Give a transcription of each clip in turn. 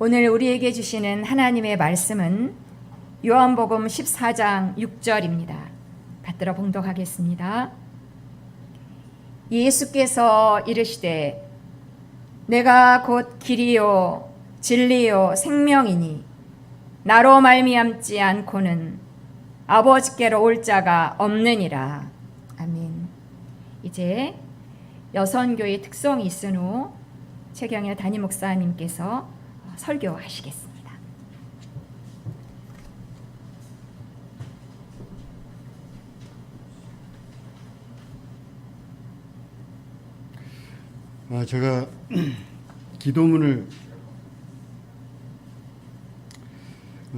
오늘 우리에게 주시는 하나님의 말씀은 요한복음 14장 6절입니다. 받들어 봉독하겠습니다. 예수께서 이르시되 내가 곧 길이요 진리요 생명이니 나로 말미암지 않고는 아버지께로 올 자가 없느니라. 아멘. 이제 여선교의 특성 이순우 최경일 담임 목사님께서 설교하시겠습니다. 제가 기도문을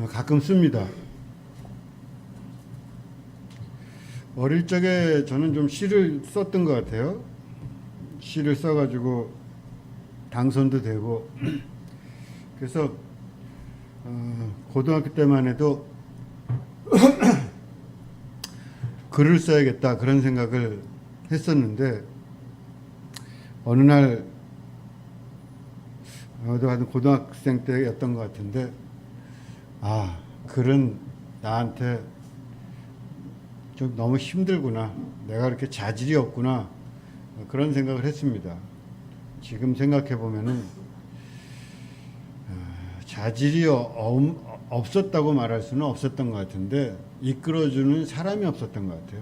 가끔 씁니다. 어릴 적에 저는 좀 시를 썼던 것 같아요. 시를 써가지고 당선도 되고 그래서 고등학교 때만 해도 글을 써야겠다 그런 생각을 했었는데 어느 날 고등학생 때였던 것 같은데 글은 나한테 좀 너무 힘들구나, 내가 그렇게 자질이 없구나 그런 생각을 했습니다. 지금 생각해 보면은 자질이 없었다고 말할 수는 없었던 것 같은데 이끌어주는 사람이 없었던 것 같아요.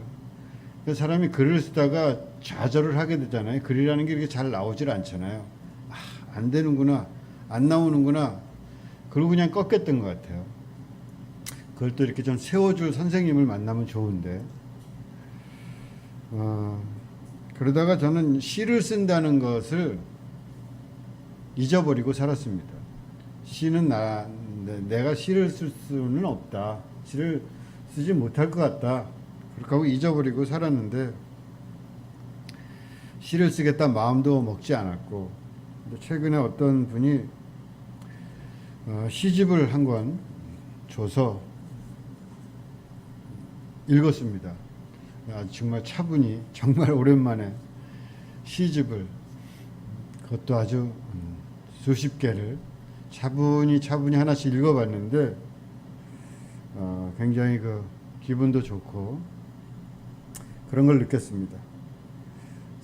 그 사람이 글을 쓰다가 좌절을 하게 되잖아요. 글이라는 게 이렇게 잘 나오질 않잖아요. 안 되는구나, 안 나오는구나, 그리고 그냥 꺾였던 것 같아요. 그걸 또 이렇게 좀 세워줄 선생님을 만나면 좋은데 그러다가 저는 시를 쓴다는 것을 잊어버리고 살았습니다. 시는 내가 시를 쓸 수는 없다, 시를 쓰지 못할 것 같다, 그렇게 하고 잊어버리고 살았는데 시를 쓰겠다 마음도 먹지 않았고, 최근에 어떤 분이 시집을 한 권 줘서 읽었습니다. 정말 차분히, 정말 오랜만에 시집을, 그것도 아주 수십 개를 차분히 하나씩 읽어봤는데 굉장히 기분도 좋고 그런 걸 느꼈습니다.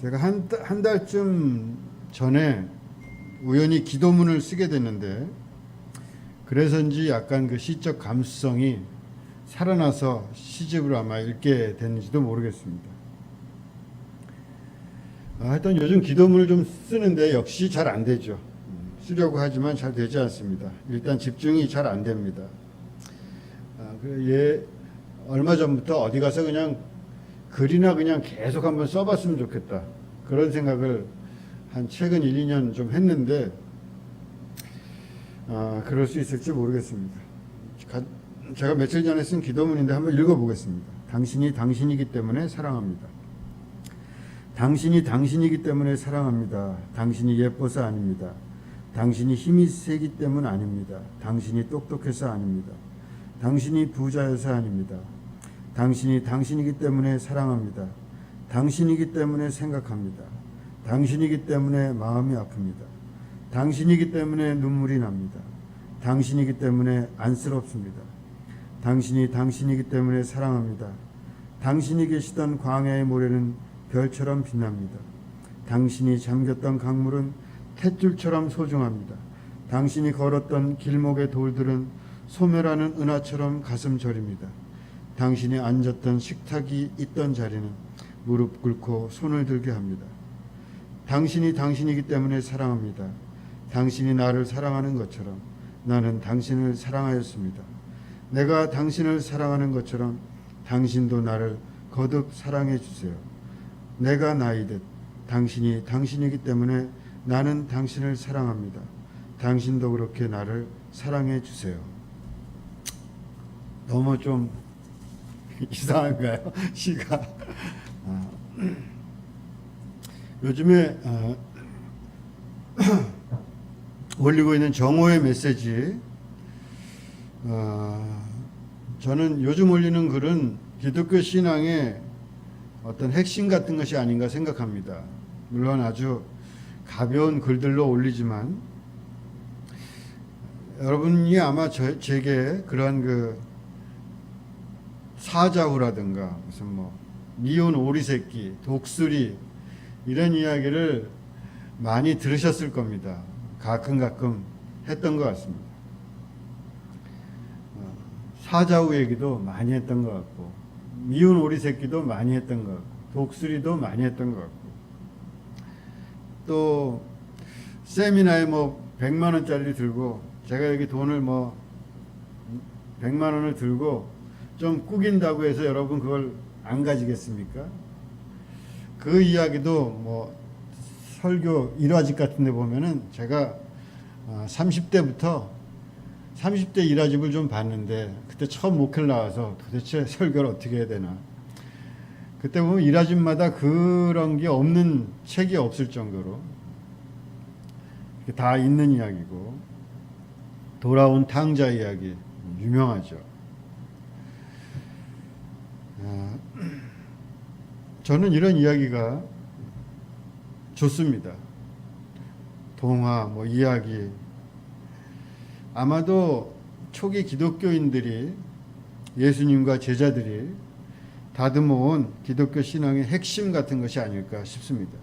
제가 한 달쯤 전에 우연히 기도문을 쓰게 됐는데 그래서인지 약간 시적 감수성이 살아나서 시집을 아마 읽게 됐는지도 모르겠습니다. 하여튼 요즘 기도문을 좀 쓰는데 역시 잘 안 되죠. 쓰려고 하지만 잘 되지 않습니다. 일단 집중이 잘 안 됩니다. 얼마 전부터 어디 가서 그냥 글이나 그냥 계속 한번 써봤으면 좋겠다, 그런 생각을 최근 1, 2년 좀 했는데 그럴 수 있을지 모르겠습니다. 제가 며칠 전에 쓴 기도문인데 한번 읽어보겠습니다. 당신이 당신이기 때문에 사랑합니다. 당신이 당신이기 때문에 사랑합니다. 당신이 예뻐서 아닙니다. 당신이 힘이 세기 때문 아닙니다. 당신이 똑똑해서 아닙니다. 당신이 부자여서 아닙니다. 당신이 당신이기 때문에 사랑합니다. 당신이기 때문에 생각합니다. 당신이기 때문에 마음이 아픕니다. 당신이기 때문에 눈물이 납니다. 당신이기 때문에 안쓰럽습니다. 당신이 당신이기 때문에 사랑합니다. 당신이 계시던 광야의 모래는 별처럼 빛납니다. 당신이 잠겼던 강물은 탯줄처럼 소중합니다. 당신이 걸었던 길목의 돌들은 소멸하는 은하처럼 가슴 저립니다. 당신이 앉았던 식탁이 있던 자리는 무릎 꿇고 손을 들게 합니다. 당신이 당신이기 때문에 사랑합니다. 당신이 나를 사랑하는 것처럼 나는 당신을 사랑하였습니다. 내가 당신을 사랑하는 것처럼 당신도 나를 거듭 사랑해 주세요. 내가 나이듯 당신이 당신이기 때문에 나는 당신을 사랑합니다. 당신도 그렇게 나를 사랑해 주세요. 너무 좀 이상한가요? 시가. 요즘에 올리고 있는 정오의 메시지, 저는 요즘 올리는 글은 기독교 신앙의 어떤 핵심 같은 것이 아닌가 생각합니다. 물론 아주 가벼운 글들로 올리지만 여러분이 아마 제게 그러한 그 사자후라든가 무슨 뭐 미운 오리새끼, 독수리 이런 이야기를 많이 들으셨을 겁니다. 가끔 했던 것 같습니다. 사자후 얘기도 많이 했던 것 같고, 미운 오리새끼도 많이 했던 것 같고, 독수리도 많이 했던 것 같고, 또 세미나에 뭐 100만 원짜리 들고, 제가 여기 돈을 뭐 100만 원을 들고 좀 꾸긴다고 해서 여러분 그걸 안 가지겠습니까? 그 이야기도 뭐 설교 일화집 같은 데 보면은 제가 30대 일화집을 좀 봤는데, 그때 처음 목회를 나와서 도대체 설교를 어떻게 해야 되나. 그때 보면 일화집마다 그런 게 없는 책이 없을 정도로 다 있는 이야기고, 돌아온 탕자 이야기 유명하죠. 저는 이런 이야기가 좋습니다. 동화, 뭐 이야기. 아마도 초기 기독교인들이, 예수님과 제자들이 다듬어온 기독교 신앙의 핵심 같은 것이 아닐까 싶습니다.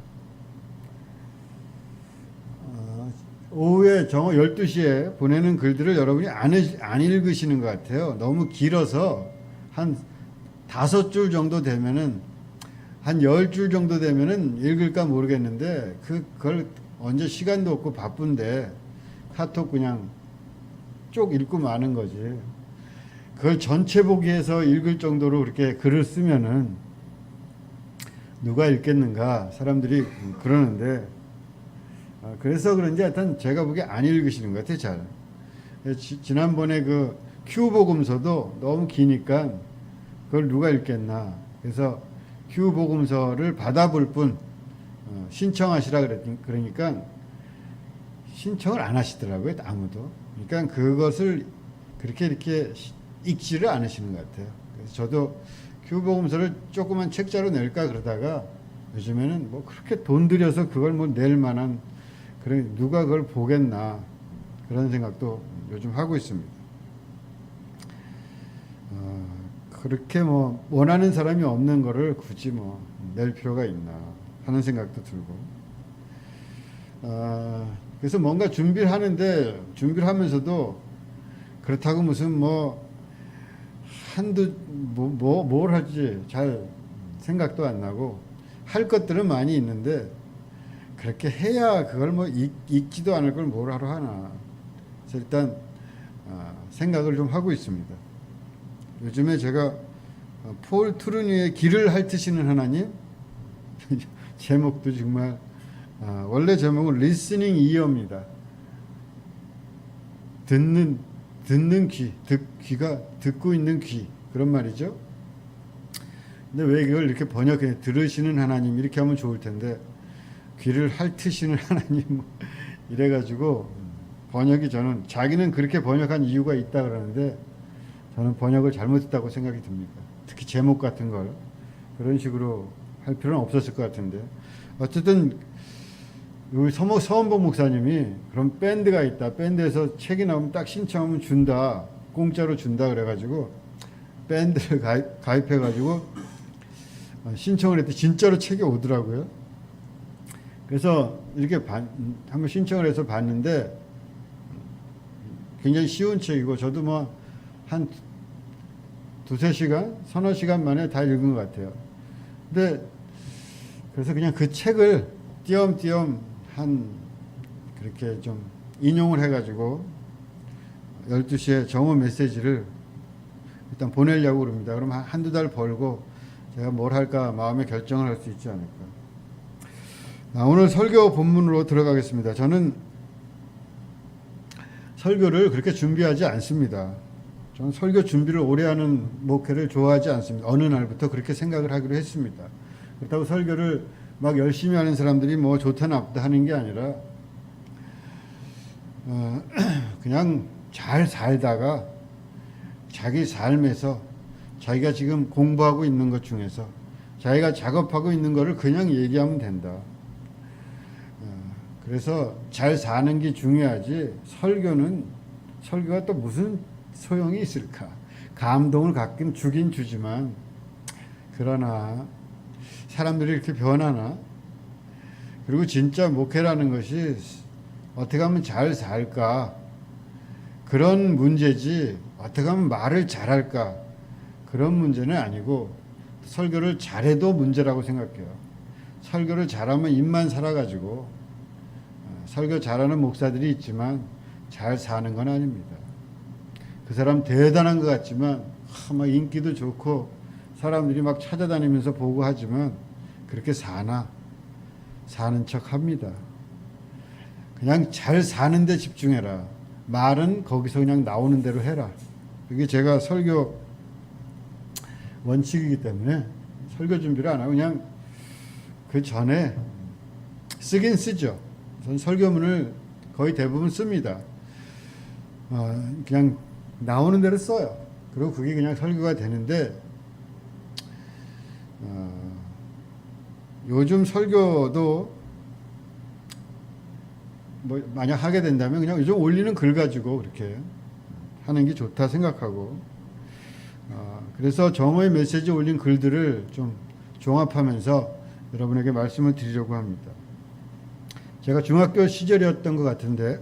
오후에 정오 12시에 보내는 글들을 여러분이 안 읽으시는 것 같아요. 너무 길어서 한 5줄 정도 되면은, 한 10줄 정도 되면은 읽을까 모르겠는데, 그걸 언제 시간도 없고 바쁜데 카톡 그냥 쭉 읽고 마는 거지. 그걸 전체 보기에서 읽을 정도로 그렇게 글을 쓰면은 누가 읽겠는가 사람들이 그러는데, 그래서 그런지 하여튼 제가 보기에 안 읽으시는 것 같아요. 잘. 지난번에 그 큐 복음서도 너무 기니까 그걸 누가 읽겠나. 그래서 큐 복음서를 받아볼 분 신청하시라 그러니까 신청을 안 하시더라고요. 아무도. 그러니까 그것을 그렇게 이렇게 읽지를 않으시는 것 같아요. 그래서 저도 큐 복음서를 조그만 책자로 낼까 그러다가 요즘에는 뭐 그렇게 돈 들여서 그걸 뭐 낼 만한, 그래 누가 그걸 보겠나 그런 생각도 요즘 하고 있습니다. 그렇게 뭐 원하는 사람이 없는 거를 굳이 뭐 낼 필요가 있나 하는 생각도 들고, 그래서 뭔가 준비를 하는데, 준비를 하면서도 그렇다고 무슨 뭐 뭘 할지 잘 생각도 안 나고, 할 것들은 많이 있는데 그렇게 해야 그걸 뭐 읽지도 않을 걸 뭘 하러 하나. 그래서 일단 생각을 좀 하고 있습니다. 요즘에 제가 폴 트루니의 길을 핥으시는 하나님 제목도 정말, 원래 제목은 리스닝 이어입니다. 듣는 귀, 귀가 듣고 있는 귀, 그런 말이죠. 근데 왜 이걸 이렇게 번역해, 들으시는 하나님 이렇게 하면 좋을 텐데 귀를 핥으시는 하나님 이래가지고 번역이, 저는 자기는 그렇게 번역한 이유가 있다 그러는데 저는 번역을 잘못했다고 생각이 듭니다. 특히 제목 같은 걸 그런 식으로 할 필요는 없었을 것 같은데, 어쨌든 우리 서원복 목사님이 그런 밴드가 있다, 밴드에서 책이 나오면 딱 신청하면 준다, 공짜로 준다 그래가지고 밴드를 가입해가지고 신청을 했더니 진짜로 책이 오더라고요. 그래서 이렇게 한번 신청을 해서 봤는데 굉장히 쉬운 책이고, 저도 뭐 한 2-3시간, 서너 시간 만에 다 읽은 것 같아요. 근데 그래서 그냥 그 책을 띄엄띄엄 그렇게 좀 인용을 해가지고 12시에 정오 메시지를 일단 보내려고 그럽니다. 그럼 한두 달 벌고 제가 뭘 할까 마음에 결정을 할 수 있지 않을까. 오늘 설교 본문으로 들어가겠습니다. 저는 설교를 그렇게 준비하지 않습니다. 저는 설교 준비를 오래 하는 목회를 좋아하지 않습니다. 어느 날부터 그렇게 생각을 하기로 했습니다. 그렇다고 설교를 막 열심히 하는 사람들이 뭐 좋다 나쁘다 하는 게 아니라 그냥 잘 살다가 자기 삶에서 자기가 지금 공부하고 있는 것 중에서 자기가 작업하고 있는 거를 그냥 얘기하면 된다. 그래서 잘 사는 게 중요하지, 설교가 또 무슨 소용이 있을까? 감동을 가끔 주긴 주지만 그러나 사람들이 이렇게 변하나? 그리고 진짜 목회라는 것이 어떻게 하면 잘 살까? 그런 문제지 어떻게 하면 말을 잘할까? 그런 문제는 아니고 설교를 잘해도 문제라고 생각해요. 설교를 잘하면 입만 살아가지고 설교 잘하는 목사들이 있지만 잘 사는 건 아닙니다. 그 사람 대단한 것 같지만 막 인기도 좋고 사람들이 막 찾아다니면서 보고 하지만 그렇게 사나? 사는 척 합니다. 그냥 잘 사는 데 집중해라. 말은 거기서 그냥 나오는 대로 해라. 이게 제가 설교 원칙이기 때문에 설교 준비를 안 하고 그냥 그 전에 쓰긴 쓰죠. 전 설교문을 거의 대부분 씁니다. 그냥 나오는 대로 써요. 그리고 그게 그냥 설교가 되는데 요즘 설교도 뭐 만약 하게 된다면 그냥 요즘 올리는 글 가지고 그렇게 하는 게 좋다 생각하고 그래서 정오의 메시지 올린 글들을 좀 종합하면서 여러분에게 말씀을 드리려고 합니다. 제가 중학교 시절이었던 것 같은데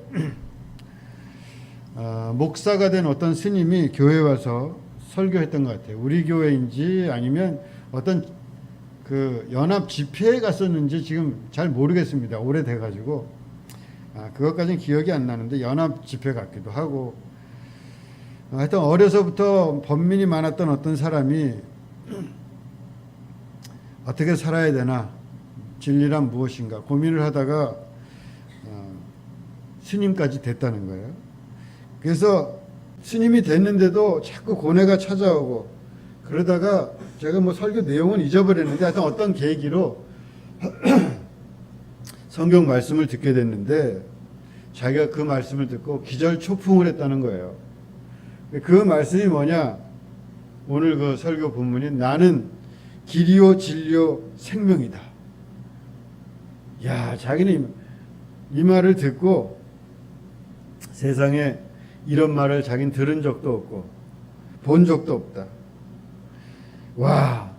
목사가 된 어떤 스님이 교회에 와서 설교했던 것 같아요. 우리 교회인지 아니면 어떤 그 연합 집회에 갔었는지 지금 잘 모르겠습니다. 오래돼가지고 그것까지는 기억이 안 나는데 연합 집회 같기도 하고 하여튼 어려서부터 번민이 많았던 어떤 사람이 어떻게 살아야 되나 진리란 무엇인가 고민을 하다가 스님까지 됐다는 거예요. 그래서 스님이 됐는데도 자꾸 고뇌가 찾아오고 그러다가 제가 뭐 설교 내용은 잊어버렸는데 하여튼 어떤 계기로 성경 말씀을 듣게 됐는데 자기가 그 말씀을 듣고 기절초풍을 했다는 거예요. 그 말씀이 뭐냐? 오늘 그 설교 본문이 나는 길이요 진리요 생명이다. 야, 자기는 이 말을 듣고 세상에 이런 말을 자기는 들은 적도 없고 본 적도 없다. 와,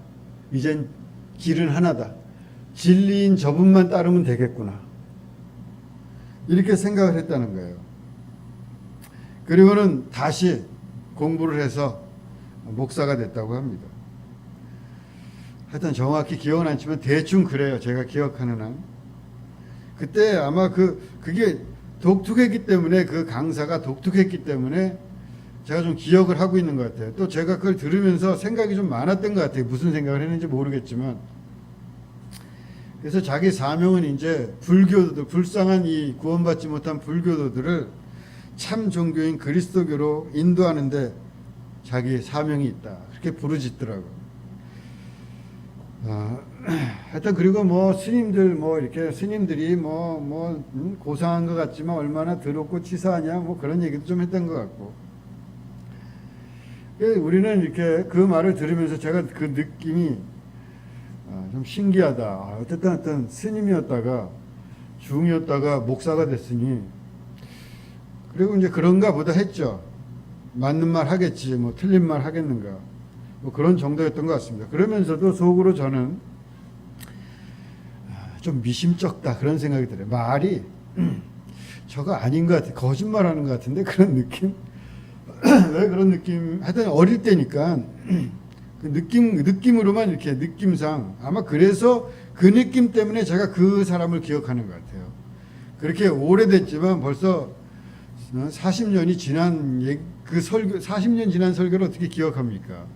이젠 길은 하나다. 진리인 저분만 따르면 되겠구나. 이렇게 생각을 했다는 거예요. 그리고는 다시 공부를 해서 목사가 됐다고 합니다. 하여튼 정확히 기억은 안 나지만 대충 그래요. 제가 기억하는 한. 그때 아마 그게 독특했기 때문에 그 강사가 독특했기 때문에 제가 좀 기억을 하고 있는 것 같아요. 또 제가 그걸 들으면서 생각이 좀 많았던 것 같아요. 무슨 생각을 했는지 모르겠지만. 그래서 자기 사명은 이제 불교도들, 불쌍한 이 구원받지 못한 불교도들을 참 종교인 그리스도교로 인도하는데 자기 사명이 있다. 그렇게 부르짖더라고요. 하여튼 그리고 뭐 스님들 뭐 이렇게 스님들이 고상한 것 같지만 얼마나 더럽고 치사하냐 뭐 그런 얘기도 좀 했던 것 같고. 우리는 이렇게 그 말을 들으면서 제가 그 느낌이 좀 신기하다. 어떤 스님이었다가 중이었다가 목사가 됐으니 그리고 이제 그런가 보다 했죠. 맞는 말 하겠지 뭐 틀린 말 하겠는가 뭐 그런 정도였던 것 같습니다. 그러면서도 속으로 저는 좀 미심쩍다 그런 생각이 들어요. 말이 저거 아닌 것 같아. 거짓말하는 것 같은데 그런 느낌. 왜 그런 느낌? 하여튼 어릴 때니까 그 느낌으로만 이렇게 느낌상 아마 그래서 그 느낌 때문에 제가 그 사람을 기억하는 것 같아요. 그렇게 오래됐지만 벌써 40년이 지난 그 설교 40년 지난 설교를 어떻게 기억합니까?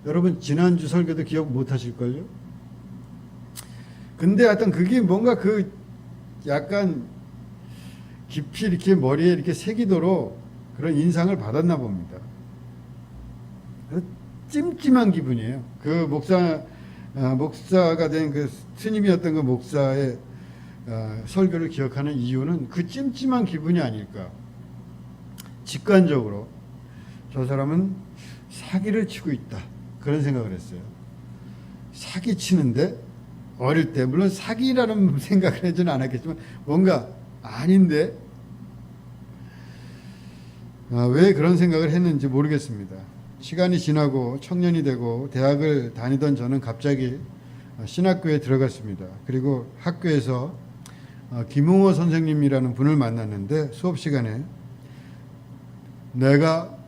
여러분 지난주 설교도 기억 못 하실걸요? 근데 하여튼 그게 뭔가 그 약간 깊이 이렇게 머리에 이렇게 새기도록 그런 인상을 받았나 봅니다. 찜찜한 기분이에요. 그 목사가 된 그 스님이었던 그 목사의 설교를 기억하는 이유는 그 찜찜한 기분이 아닐까. 직관적으로 저 사람은 사기를 치고 있다. 그런 생각을 했어요. 사기 치는데 어릴 때 물론 사기라는 생각을 하지는 않았겠지만 뭔가 아닌데 왜 그런 생각을 했는지 모르겠습니다. 시간이 지나고 청년이 되고 대학을 다니던 저는 갑자기 신학교에 들어갔습니다. 그리고 학교에서 김웅호 선생님이라는 분을 만났는데 수업 시간에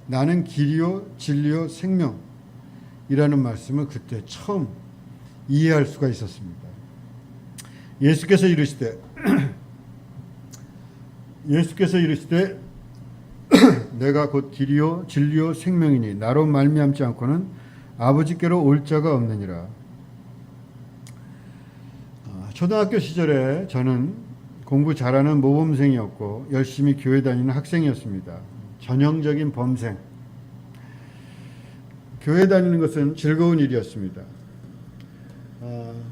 나는 길이요 진리요 생명이라는 말씀을 그때 처음 이해할 수가 있었습니다. 예수께서 이르시되 내가 곧 길이요 진리요 생명이니 나로 말미암지 않고는 아버지께로 올 자가 없느니라. 초등학교 시절에 저는 공부 잘하는 모범생이었고 열심히 교회 다니는 학생이었습니다. 전형적인 범생. 교회 다니는 것은 즐거운 일이었습니다.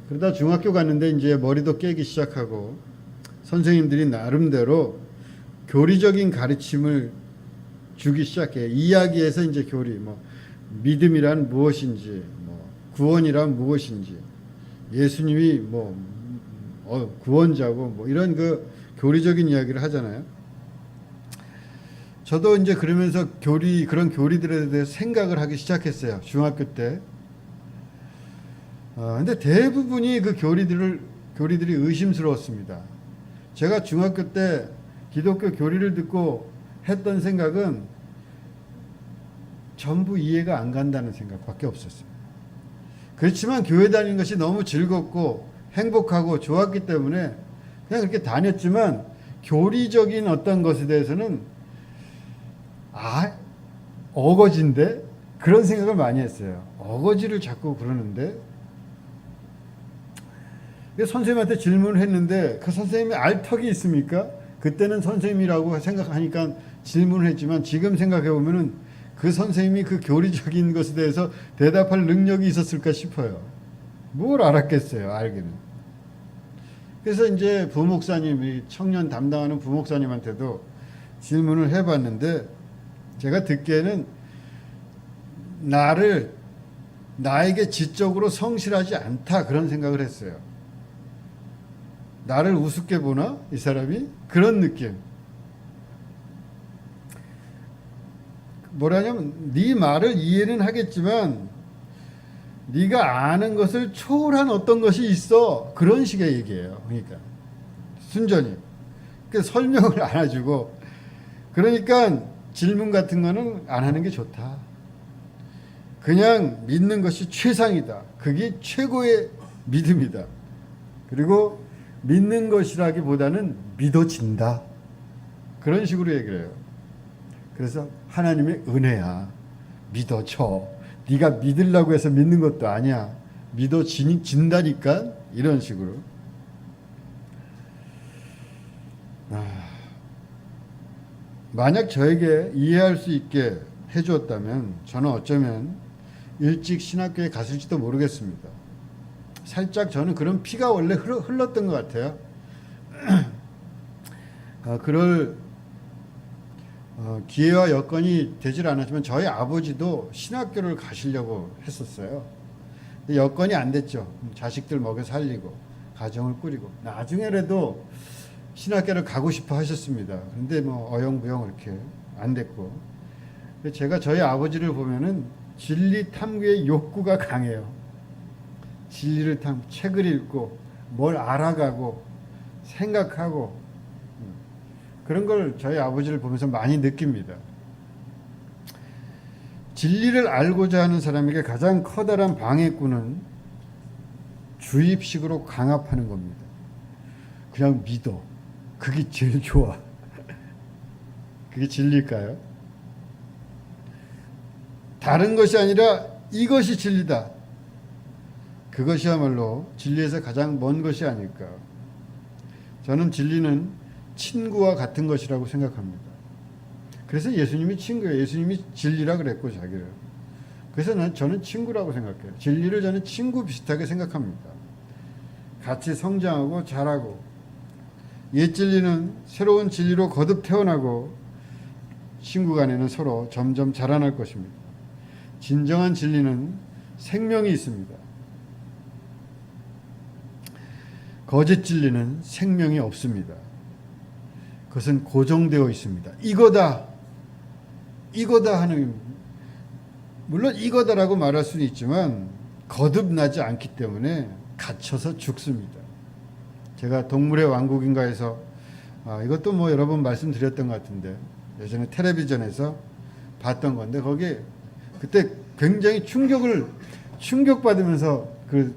그러다 중학교 갔는데 이제 머리도 깨기 시작하고 선생님들이 나름대로 교리적인 가르침을 주기 시작해요. 이야기에서 이제 교리, 믿음이란 무엇인지, 구원이란 무엇인지, 예수님이 구원자고 이런 그 교리적인 이야기를 하잖아요. 저도 이제 그러면서 그런 교리들에 대해서 생각을 하기 시작했어요. 중학교 때. 근데 대부분이 그 교리들이 의심스러웠습니다. 제가 중학교 때 기독교 교리를 듣고 했던 생각은 전부 이해가 안 간다는 생각밖에 없었어요. 그렇지만 교회 다니는 것이 너무 즐겁고 행복하고 좋았기 때문에 그냥 그렇게 다녔지만 교리적인 어떤 것에 대해서는 어거지인데 그런 생각을 많이 했어요. 어거지를 자꾸 그러는데 선생님한테 질문을 했는데 그 선생님이 알 턱이 있습니까? 그때는 선생님이라고 생각하니까 질문을 했지만 지금 생각해 보면은 그 선생님이 그 교리적인 것에 대해서 대답할 능력이 있었을까 싶어요. 뭘 알았겠어요, 알기는. 그래서 이제 부목사님이 청년 담당하는 부목사님한테도 질문을 해봤는데 제가 듣기에는 나에게 지적으로 성실하지 않다 그런 생각을 했어요. 나를 우습게 보나? 이 사람이? 그런 느낌. 뭐라냐면 네 말을 이해는 하겠지만 네가 아는 것을 초월한 어떤 것이 있어. 그런 식의 얘기예요. 그러니까 순전히. 그러니까 설명을 안 해주고 그러니까 질문 같은 거는 안 하는 게 좋다. 그냥 믿는 것이 최상이다. 그게 최고의 믿음이다. 그리고 믿는 것이라기보다는 믿어진다. 그런 식으로 얘기를 해요. 그래서 하나님의 은혜야. 믿어져. 네가 믿으려고 해서 믿는 것도 아니야. 믿어진다니까. 이런 식으로. 만약 저에게 이해할 수 있게 해주었다면 저는 어쩌면 일찍 신학교에 갔을지도 모르겠습니다. 살짝 저는 그런 피가 원래 흘렀던 것 같아요. 그럴 기회와 여건이 되질 않았지만 저희 아버지도 신학교를 가시려고 했었어요. 근데 여건이 안 됐죠. 자식들 먹여 살리고 가정을 꾸리고 나중에라도 신학교를 가고 싶어 하셨습니다. 근데 어영부영 이렇게 안 됐고 제가 저희 아버지를 보면은 진리 탐구의 욕구가 강해요. 진리를 책을 읽고 뭘 알아가고 생각하고 그런 걸 저희 아버지를 보면서 많이 느낍니다. 진리를 알고자 하는 사람에게 가장 커다란 방해꾼은 주입식으로 강압하는 겁니다. 그냥 믿어. 그게 제일 좋아. 그게 진리일까요? 다른 것이 아니라 이것이 진리다. 그것이야말로 진리에서 가장 먼 것이 아닐까. 저는 진리는 친구와 같은 것이라고 생각합니다. 그래서 예수님이 친구예요. 예수님이 진리라 그랬고 자기를. 그래서 저는 친구라고 생각해요. 진리를 저는 친구 비슷하게 생각합니다. 같이 성장하고 자라고 옛 진리는 새로운 진리로 거듭 태어나고 친구 간에는 서로 점점 자라날 것입니다. 진정한 진리는 생명이 있습니다. 거짓 진리는 생명이 없습니다. 그것은 고정되어 있습니다. 이거다. 이거다 하는, 물론 이거다라고 말할 수는 있지만 거듭나지 않기 때문에 갇혀서 죽습니다. 제가 동물의 왕국인가에서 이것도 뭐 여러 번 말씀드렸던 것 같은데, 예전에 텔레비전에서 봤던 건데, 거기에 그때 굉장히 충격받으면서 그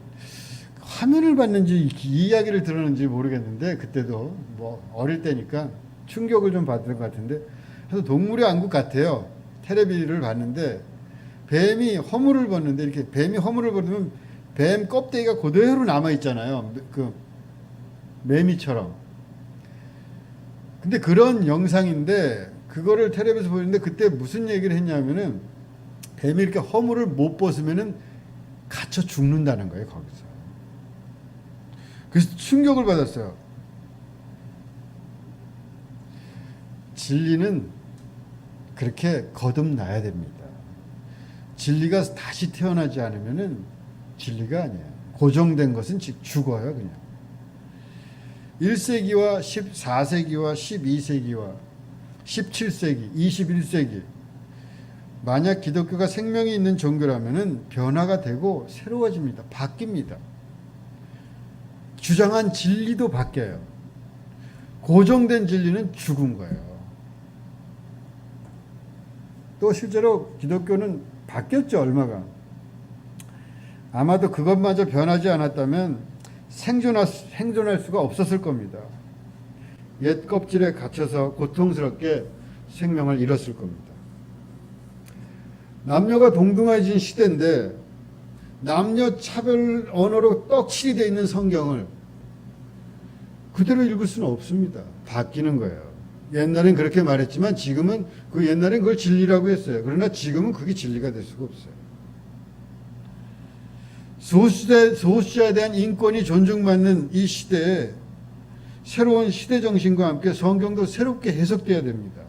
화면을 봤는지 이 이야기를 들었는지 모르겠는데, 그때도 뭐 어릴 때니까 충격을 좀 받은 것 같은데, 그래서 동물의 왕국 같아요. 텔레비를 봤는데 뱀이 허물을 벗는데, 이렇게 뱀이 허물을 벗으면 뱀 껍데기가 그대로 남아 있잖아요. 그 매미처럼. 근데 그런 영상인데, 그거를 텔레비에서 보는데, 그때 무슨 얘기를 했냐면은 뱀이 이렇게 허물을 못 벗으면은 갇혀 죽는다는 거예요, 거기서. 그래서 충격을 받았어요. 진리는 그렇게 거듭나야 됩니다. 진리가 다시 태어나지 않으면은 진리가 아니에요. 고정된 것은 죽어요, 그냥. 1세기와 14세기와 12세기와 17세기, 21세기, 만약 기독교가 생명이 있는 종교라면은 변화가 되고 새로워집니다. 바뀝니다. 주장한 진리도 바뀌어요. 고정된 진리는 죽은 거예요. 또 실제로 기독교는 바뀌었죠, 얼마가. 아마도 그것마저 변하지 않았다면 생존할 수가 없었을 겁니다. 옛 껍질에 갇혀서 고통스럽게 생명을 잃었을 겁니다. 남녀가 동등해진 시대인데, 남녀 차별 언어로 떡칠이 되어 있는 성경을 그대로 읽을 수는 없습니다. 바뀌는 거예요. 옛날엔 그렇게 말했지만 지금은, 그 옛날엔 그걸 진리라고 했어요. 그러나 지금은 그게 진리가 될 수가 없어요. 소수자에 대한 인권이 존중받는 이 시대에 새로운 시대 정신과 함께 성경도 새롭게 해석돼야 됩니다.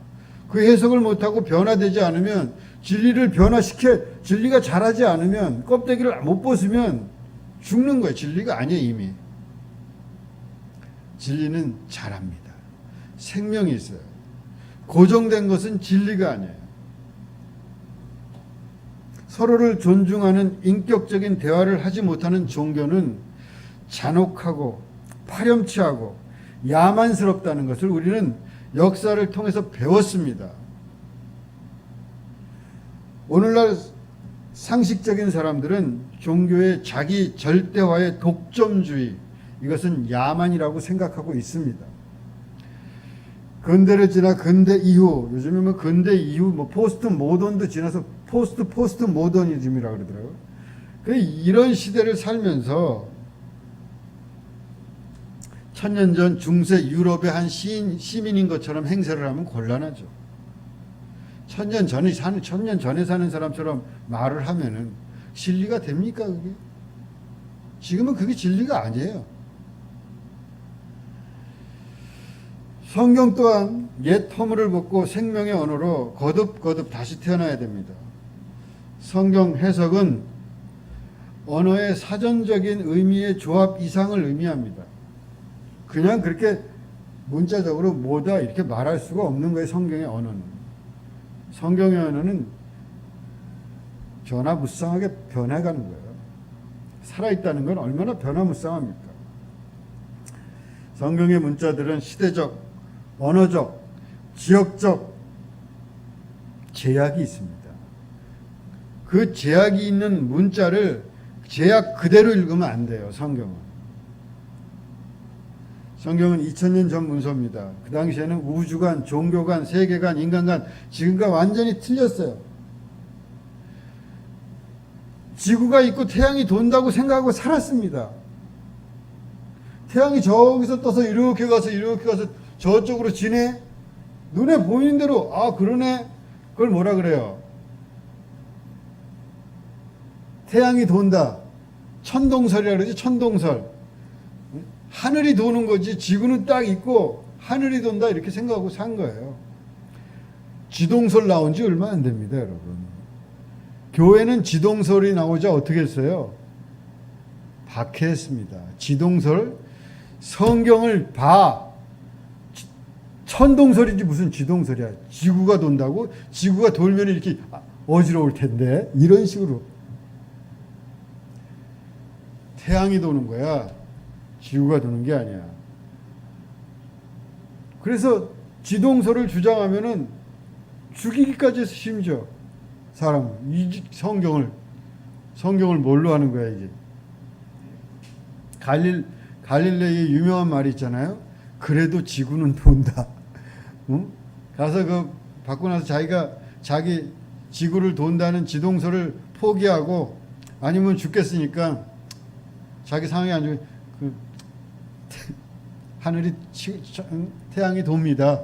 그 해석을 못하고 변화되지 않으면, 진리가 자라지 않으면, 껍데기를 못 벗으면 죽는 거예요. 진리가 아니에요, 이미. 진리는 자랍니다. 생명이 있어요. 고정된 것은 진리가 아니에요. 서로를 존중하는 인격적인 대화를 하지 못하는 종교는 잔혹하고 파렴치하고 야만스럽다는 것을 우리는 역사를 통해서 배웠습니다. 오늘날 상식적인 사람들은 종교의 자기 절대화의 독점주의, 이것은 야만이라고 생각하고 있습니다. 근대를 지나 근대 이후, 요즘에 뭐 근대 이후, 뭐 포스트 모던도 지나서 포스트 모더니즘이라고 그러더라고요. 이런 시대를 살면서 1000년 전 중세 유럽의 한 시민인 것처럼 행세를 하면 곤란하죠. 1000년 전에 사는 사람처럼 말을 하면은 진리가 됩니까, 그게? 지금은 그게 진리가 아니에요. 성경 또한 옛 허물을 벗고 생명의 언어로 거듭 다시 태어나야 됩니다. 성경 해석은 언어의 사전적인 의미의 조합 이상을 의미합니다. 그냥 그렇게 문자적으로 뭐다 이렇게 말할 수가 없는 거예요, 성경의 언어는. 성경의 언어는 변화무쌍하게 변해가는 거예요. 살아있다는 건 얼마나 변화무쌍합니까? 성경의 문자들은 시대적, 언어적, 지역적 제약이 있습니다. 그 제약이 있는 문자를 제약 그대로 읽으면 안 돼요, 성경은. 성경은 2000년 전 문서입니다. 그 당시에는 우주관, 종교관, 세계관, 인간관, 지금과 완전히 틀렸어요. 지구가 있고 태양이 돈다고 생각하고 살았습니다. 태양이 저기서 떠서 이렇게 가서 저쪽으로 지네? 눈에 보이는 대로, 그러네? 그걸 뭐라 그래요? 태양이 돈다. 천동설이라 그러지, 천동설. 하늘이 도는 거지, 지구는 딱 있고 하늘이 돈다 이렇게 생각하고 산 거예요. 지동설 나온 지 얼마 안 됩니다, 여러분. 교회는 지동설이 나오자 어떻게 했어요? 박해했습니다. 지동설, 성경을 봐. 천동설이지 무슨 지동설이야. 지구가 돈다고? 지구가 돌면 이렇게 어지러울 텐데. 이런 식으로. 태양이 도는 거야. 지구가 도는 게 아니야. 그래서 지동설을 주장하면은 죽이기까지 해서 심지어 사람 이 성경을 뭘로 하는 거야 이게. 갈릴레이의 유명한 말이 있잖아요. 그래도 지구는 돈다. 응? 가서 그 받고 나서 자기 지구를 돈다는 지동설을 포기하고 아니면 죽겠으니까 자기 상황이 안 좋으면 하늘이 태양이 돕니다.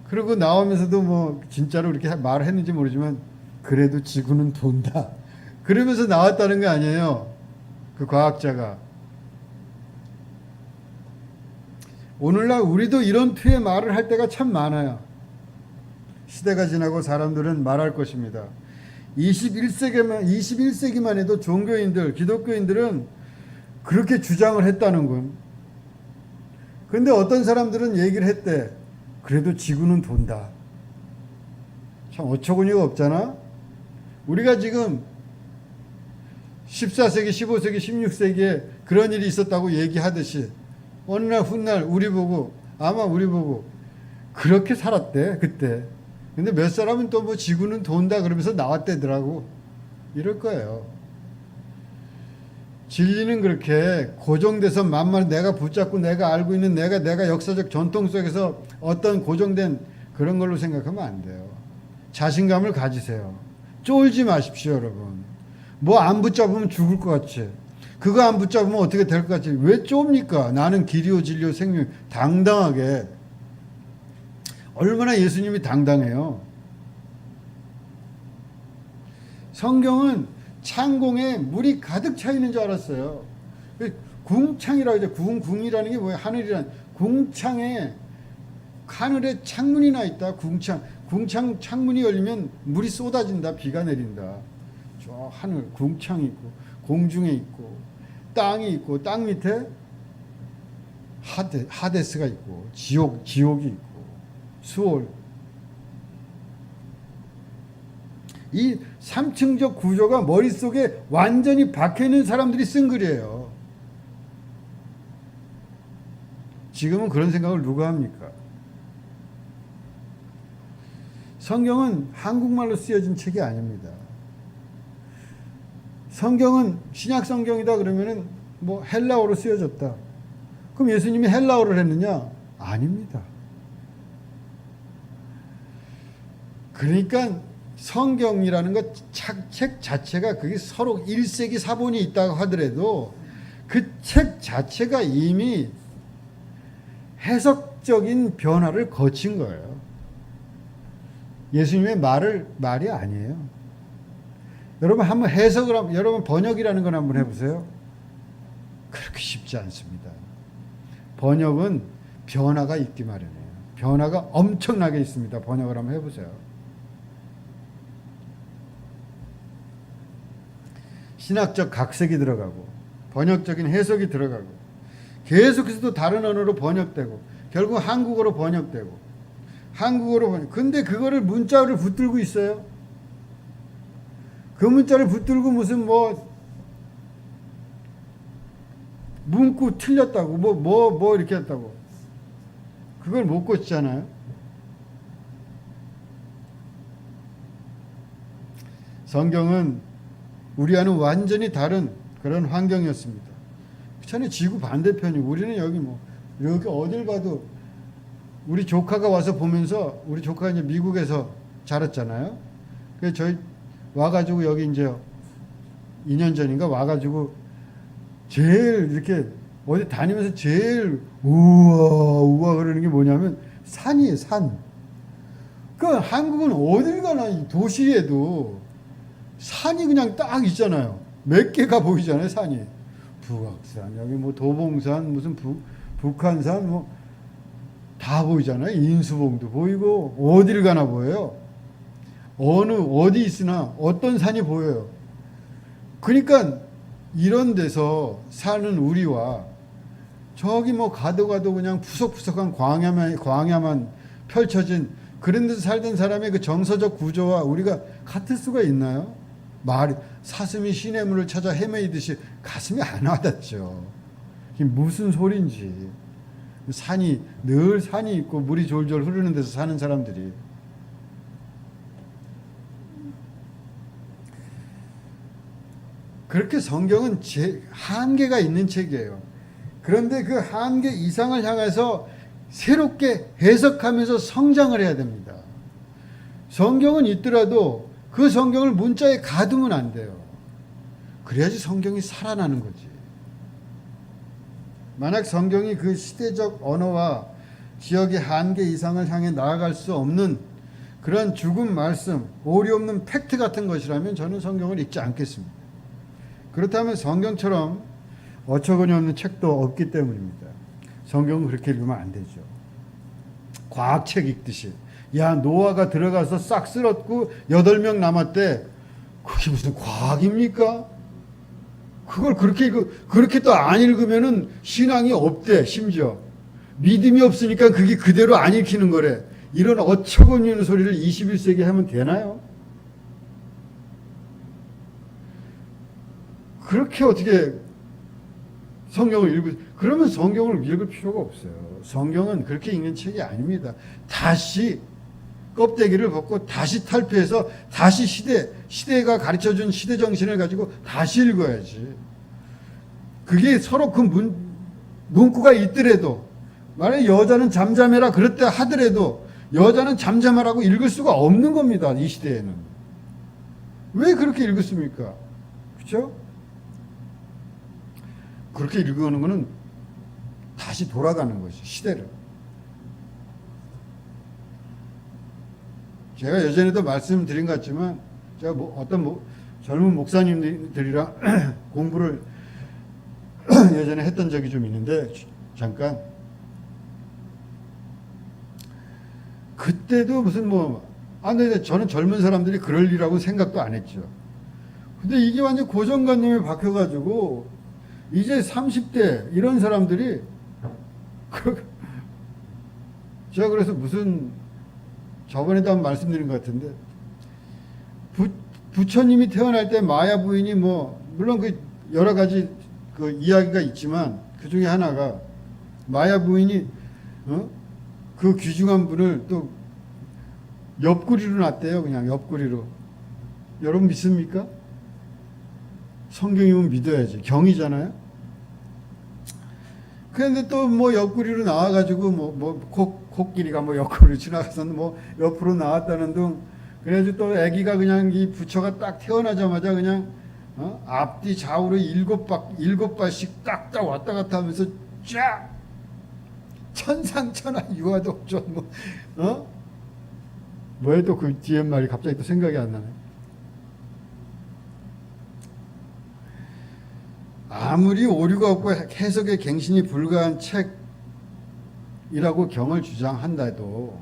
그리고 나오면서도 뭐 진짜로 이렇게 말을 했는지 모르지만 그래도 지구는 돈다. 그러면서 나왔다는 거 아니에요. 그 과학자가. 오늘날 우리도 이런 투의 말을 할 때가 참 많아요. 시대가 지나고 사람들은 말할 것입니다. 21세기만 해도 종교인들, 기독교인들은 그렇게 주장을 했다는 건. 그런데 어떤 사람들은 얘기를 했대. 그래도 지구는 돈다. 참 어처구니가 없잖아. 우리가 지금 14세기, 15세기, 16세기에 그런 일이 있었다고 얘기하듯이 어느 날 훗날 우리 보고 그렇게 살았대 그때. 근데 몇 사람은 또 뭐 지구는 돈다 그러면서 나왔대더라고. 이럴 거예요. 진리는 그렇게 고정돼서 만만 내가 붙잡고 내가 알고 있는 내가 역사적 전통 속에서 어떤 고정된 그런 걸로 생각하면 안 돼요. 자신감을 가지세요. 쫄지 마십시오, 여러분. 뭐 안 붙잡으면 죽을 것 같지. 그거 안 붙잡으면 어떻게 될 것 같지. 왜 좁니까? 나는 길이요 진리요 생명. 당당하게. 얼마나 예수님이 당당해요. 성경은 창공에 물이 가득 차 있는 줄 알았어요. 궁창이라고 하죠. 궁이라는 게 뭐예요? 하늘이란. 궁창에 하늘에 창문이 나 있다. 궁창 창문이 열리면 물이 쏟아진다. 비가 내린다. 저 하늘 궁창이 있고 공중에 있고 땅이 있고 땅 밑에 하데스가 있고 지옥이 있고 수올. 이 3층적 구조가 머릿속에 완전히 박혀있는 사람들이 쓴 글이에요. 지금은 그런 생각을 누가 합니까? 성경은 한국말로 쓰여진 책이 아닙니다. 성경은 신약 성경이다 그러면은 뭐 헬라어로 쓰여졌다. 그럼 예수님이 헬라어를 했느냐? 아닙니다. 그러니까 성경이라는 것 책 자체가 그게 서로 1세기 사본이 있다고 하더라도 그 책 자체가 이미 해석적인 변화를 거친 거예요. 예수님의 말이 아니에요. 여러분 한번 여러분 번역이라는 건 한번 해보세요. 그렇게 쉽지 않습니다. 번역은 변화가 있기 마련이에요. 변화가 엄청나게 있습니다. 번역을 한번 해보세요. 신학적 각색이 들어가고 번역적인 해석이 들어가고 계속해서 또 다른 언어로 번역되고 결국 한국어로 번역되고 근데 그거를 문자를 붙들고 있어요. 그 문자를 붙들고 무슨 뭐 문구 틀렸다고 뭐 이렇게 했다고 그걸 못 고치잖아요. 성경은 우리와는 완전히 다른 그런 환경이었습니다. 전에 지구 반대편이고 우리는 여기 어딜 봐도 우리 조카가 와서 보면서 우리 조카가 이제 미국에서 자랐잖아요. 그래서 저희 와가지고 여기 이제 2년 전인가 와가지고 제일 이렇게 어디 다니면서 제일 우와 그러는 게 뭐냐면 산이에요, 산. 그 한국은 어딜 가나 이 도시에도 산이 그냥 딱 있잖아요. 몇 개가 보이잖아요, 산이. 북악산, 여기 뭐 도봉산, 무슨 북한산, 뭐 다 보이잖아요. 인수봉도 보이고 어딜 가나 보여요. 어디 있으나 어떤 산이 보여요. 그러니까 이런 데서 사는 우리와 저기 뭐 가도 그냥 푸석푸석한 광야만 펼쳐진 그런 데서 살던 사람의 그 정서적 구조와 우리가 같을 수가 있나요? 말이 사슴이 시냇물을 찾아 헤매이듯이 가슴이 안 와닿죠. 이게 무슨 소린지. 늘 산이 있고 물이 졸졸 흐르는 데서 사는 사람들이. 그렇게 성경은 한계가 있는 책이에요. 그런데 그 한계 이상을 향해서 새롭게 해석하면서 성장을 해야 됩니다. 성경은 있더라도 그 성경을 문자에 가두면 안 돼요. 그래야지 성경이 살아나는 거지. 만약 성경이 그 시대적 언어와 지역의 한계 이상을 향해 나아갈 수 없는 그런 죽은 말씀, 오리 없는 팩트 같은 것이라면 저는 성경을 읽지 않겠습니다. 그렇다면 성경처럼 어처구니 없는 책도 없기 때문입니다. 성경은 그렇게 읽으면 안 되죠. 과학책 읽듯이. 야, 노아가 들어가서 싹 쓸었고 8명 남았대. 그게 무슨 과학입니까? 그걸 그렇게 또 안 읽으면은 신앙이 없대, 심지어. 믿음이 없으니까 그게 그대로 안 읽히는 거래. 이런 어처구니 없는 소리를 21세기에 하면 되나요? 그렇게 어떻게 성경을 그러면 성경을 읽을 필요가 없어요. 성경은 그렇게 읽는 책이 아닙니다. 다시 껍데기를 벗고 다시 탈피해서 다시 시대가 가르쳐준 시대 정신을 가지고 다시 읽어야지. 그게 서로 그 문구가 있더라도, 만약에 여자는 잠잠해라 그랬다 하더라도 여자는 잠잠하라고 읽을 수가 없는 겁니다. 이 시대에는. 왜 그렇게 읽었습니까? 그렇죠? 그렇게 읽어가는 거는 다시 돌아가는 것이 시대를. 제가 예전에도 말씀드린 것 같지만 제가 어떤 젊은 목사님들이랑 공부를 예전에 했던 적이 좀 있는데 잠깐 그때도 무슨 근데 저는 젊은 사람들이 그럴 일이라고 생각도 안 했죠. 근데 이게 완전 고정관념이 바뀌어가지고 이제 30대 이런 사람들이 제가 그래서 저번에도 한번 말씀드린 것 같은데 부처님이 태어날 때 마야 부인이 물론 그 여러 가지 그 이야기가 있지만 그 중에 하나가 마야 부인이 그 귀중한 분을 또 옆구리로 놨대요. 그냥 옆구리로. 여러분 믿습니까? 성경이면 믿어야지. 경이잖아요. 그런데 또 옆구리로 나와가지고 코끼리가 옆구리로 지나가서 옆으로 나왔다는 등 그래가지고 또 아기가 그냥 이 부처가 딱 태어나자마자 그냥 앞뒤 좌우로 7발씩 딱딱 왔다 갔다 하면서 쫙 천상천하 유아독존 뭐에 또 그 뒤에 말이 갑자기 또 생각이 안 나네. 아무리 오류가 없고 해석의 갱신이 불가한 책이라고 경을 주장한다 해도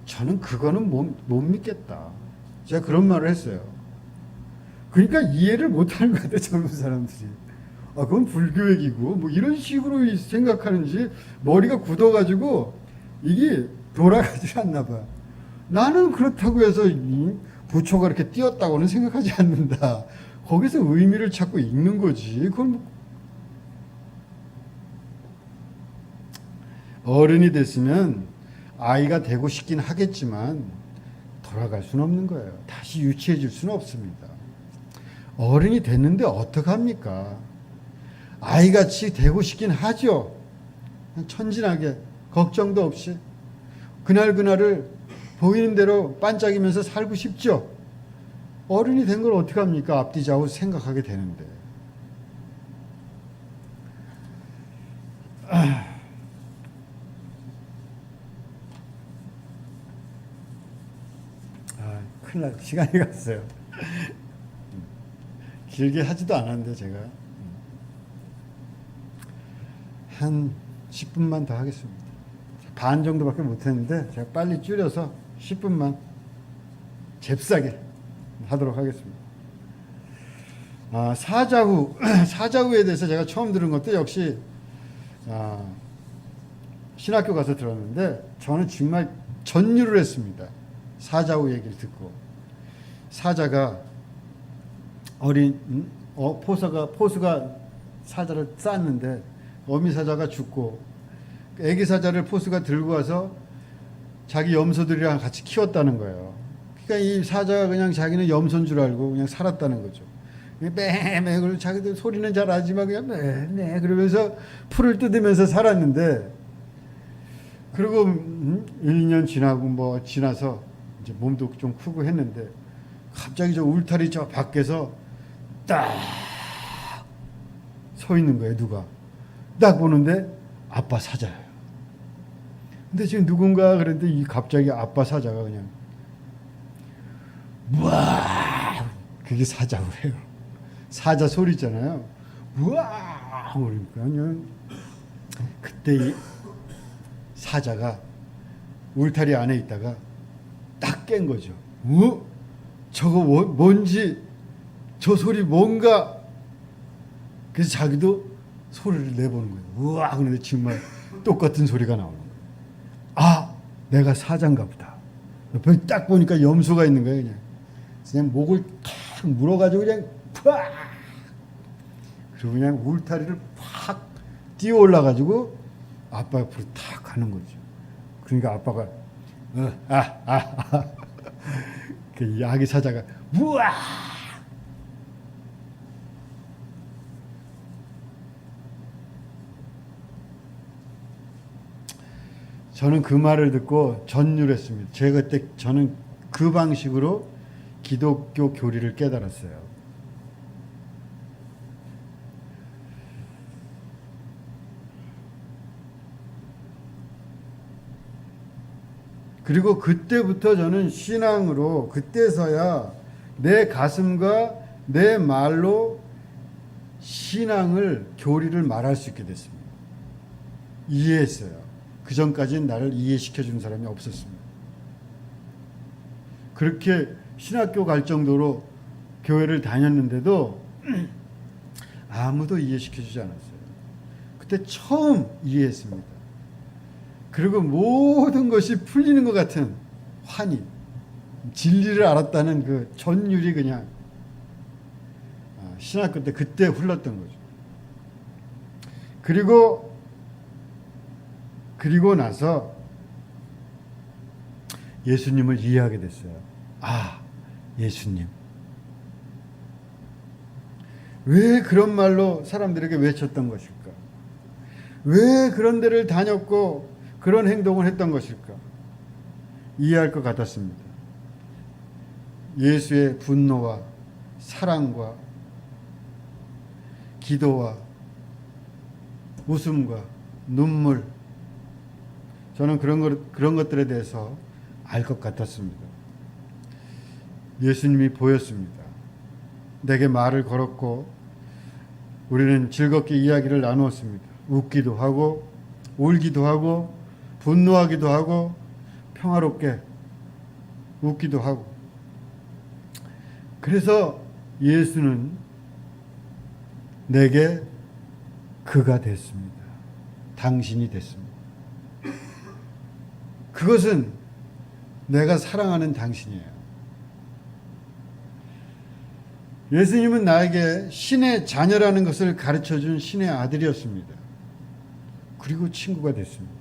저는 그거는 못 믿겠다. 제가 그런 말을 했어요. 그러니까 이해를 못하는 것 같아요. 젊은 사람들이. 그건 불교액이고 이런 식으로 생각하는지 머리가 굳어가지고 이게 돌아가지 않나 봐. 나는 그렇다고 해서 부처가 이렇게 띄었다고는 생각하지 않는다. 거기서 의미를 찾고 읽는 거지. 그건 어른이 됐으면 아이가 되고 싶긴 하겠지만 돌아갈 수는 없는 거예요. 다시 유치해질 수는 없습니다. 어른이 됐는데 어떡합니까? 아이같이 되고 싶긴 하죠. 천진하게 걱정도 없이 그날을 보이는 대로 반짝이면서 살고 싶죠. 어른이 된 걸 어떡합니까? 앞뒤 좌우 생각하게 되는데. 큰일 났 시간이 갔어요. 길게 하지도 않았는데 제가 한 10분만 더 하겠습니다. 반 정도밖에 못했는데 제가 빨리 줄여서 10분만 잽싸게 하도록 하겠습니다. 사자후에 대해서 제가 처음 들은 것도 역시 신학교 가서 들었는데 저는 정말 전율을 했습니다. 사자우 얘기를 듣고. 사자가 포수가 사자를 쌌는데 어미 사자가 죽고 애기 사자를 포수가 들고 와서 자기 염소들이랑 같이 키웠다는 거예요. 그러니까 이 사자가 그냥 자기는 염소인 줄 알고 그냥 살았다는 거죠. 매매 그리고 자기들 소리는 잘 하지만 그냥 매매 그러면서 풀을 뜯으면서 살았는데 그리고 1, 2년 지나서 이제 몸도 좀 크고 했는데 갑자기 저 울타리 저 밖에서 딱 서 있는 거예요. 누가 딱 보는데 아빠 사자예요. 근데 지금 누군가 그랬는데 이 갑자기 아빠 사자가 그냥 우와 그게 사자우예요. 사자 소리잖아요. 우와 그러니까 그냥 그때 이 사자가 울타리 안에 있다가 딱 깬 거죠. 저거 뭔지 저 소리 뭔가. 그래서 자기도 소리를 내보는 거예요. 우와 그런데 정말 똑같은 소리가 나오는 거예요. 아 내가 사자인가 보다. 옆에 딱 보니까 염소가 있는 거예요. 그냥 목을 탁 물어가지고 그냥 팍 그리고 그냥 울타리를 팍 뛰어 올라가지고 아빠 옆으로 탁 가는 거죠. 그러니까 아빠가 그 아기 사자가 우와 저는 그 말을 듣고 전율했습니다. 제가 그때 저는 그 방식으로 기독교 교리를 깨달았어요. 그리고 그때부터 저는 신앙으로 그때서야 내 가슴과 내 말로 신앙을 교리를 말할 수 있게 됐습니다. 이해했어요. 그 전까지는 나를 이해시켜주는 사람이 없었습니다. 그렇게 신학교 갈 정도로 교회를 다녔는데도 아무도 이해시켜주지 않았어요. 그때 처음 이해했습니다. 그리고 모든 것이 풀리는 것 같은 환희, 진리를 알았다는 그 전율이 그냥 신학교 때 그때 흘렀던 거죠. 그리고 나서 예수님을 이해하게 됐어요. 예수님. 왜 그런 말로 사람들에게 외쳤던 것일까? 왜 그런 데를 다녔고 그런 행동을 했던 것일까? 이해할 것 같았습니다. 예수의 분노와 사랑과 기도와 웃음과 눈물, 저는 그런 것들에 대해서 알 것 같았습니다. 예수님이 보였습니다. 내게 말을 걸었고 우리는 즐겁게 이야기를 나누었습니다. 웃기도 하고 울기도 하고 분노하기도 하고 평화롭게 웃기도 하고. 그래서 예수는 내게 그가 됐습니다. 당신이 됐습니다. 그것은 내가 사랑하는 당신이에요. 예수님은 나에게 신의 자녀라는 것을 가르쳐준 신의 아들이었습니다. 그리고 친구가 됐습니다.